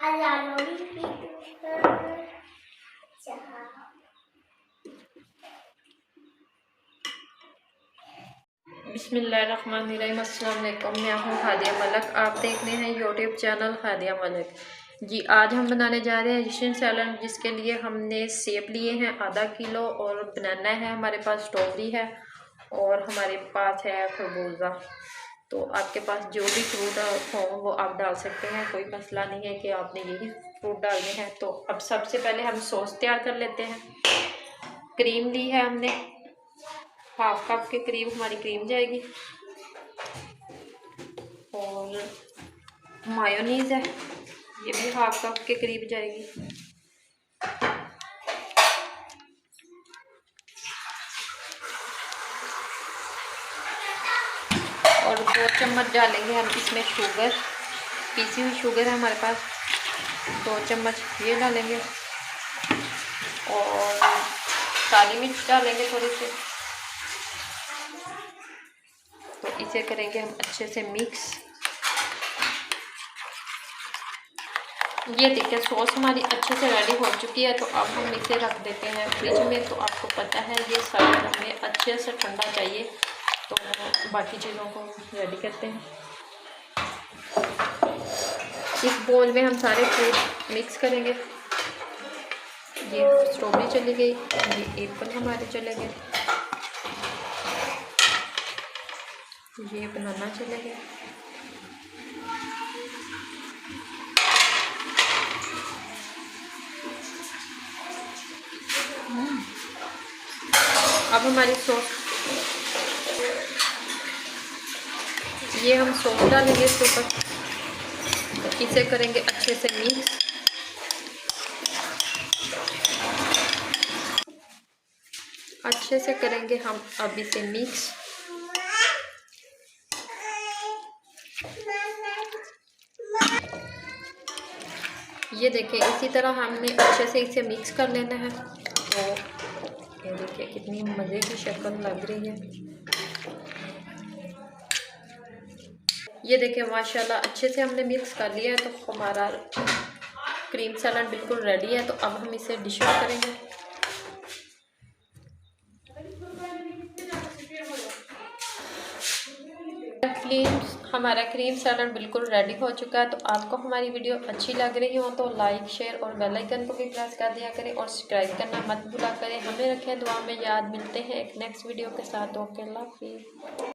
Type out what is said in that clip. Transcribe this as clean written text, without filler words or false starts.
बिस्मिल्लाहिर्रहमानिर्रहीम। अस्सलाम वालेकुम। मैं हूँ हादिया मलिक, आप देख रहे हैं यूट्यूब चैनल हादिया मलिक जी। आज हम बनाने जा रहे हैं एजिप्शियन सैलड, जिसके लिए हमने सेब लिए हैं आधा किलो, और बनाना है हमारे पास, स्ट्रॉबेरी है, और हमारे पास है खरबूजा। तो आपके पास जो भी फ्रूट हो वो आप डाल सकते हैं, कोई मसला नहीं है कि आपने यही फ्रूट डालने हैं। तो अब सबसे पहले हम सॉस तैयार कर लेते हैं। क्रीम ली है हमने, हाफ कप के करीब हमारी क्रीम जाएगी, और मायोनीज है, ये भी हाफ कप के करीब जाएगी, और 2 चम्मच डालेंगे हम इसमें शुगर, पीसी हुई शुगर है हमारे पास, 2 चम्मच ये डालेंगे, और काली मिर्च डालेंगे थोड़ी सी। तो इसे करेंगे हम अच्छे से मिक्स। ये देखिए सॉस हमारी अच्छे से रेडी हो चुकी है। तो अब हम इसे रख देते हैं फ्रिज में। तो आपको पता है ये सलाद हमें अच्छे से ठंडा चाहिए, तो बाकी चीज़ों को रेडी करते हैं। इस बोल में हम सारे फ्रूट मिक्स करेंगे। ये स्ट्रॉबेरी चली गई, ये एप्पल हमारे चले गए, ये बनाना चले गए, अब हमारी सॉस, ये हम सॉस डालेंगे इसके ऊपर। तो इसे करेंगे अच्छे से मिक्स। अच्छे से करेंगे हम अब इसे मिक्स। ये देखिए इसी तरह हमने अच्छे से इसे मिक्स कर लेना है। तो ये देखिए कितनी मज़े की शक्ल लग रही है। ये देखिए माशाल्लाह अच्छे से हमने मिक्स कर लिया है। तो हमारा क्रीम सलाद बिल्कुल रेडी है। तो अब हम इसे डिश आउट करेंगे। हमारा क्रीम सलाद बिल्कुल रेडी हो चुका है। तो आपको हमारी वीडियो अच्छी लग रही हो तो लाइक, शेयर और बेल आइकन को भी प्रेस कर दिया करें, और सब्सक्राइब करना मत भूला करें। हमें रखें दुआ में याद। मिलते हैं एक नेक्स्ट वीडियो के साथ। ओके, अल्लाह हाफिज़।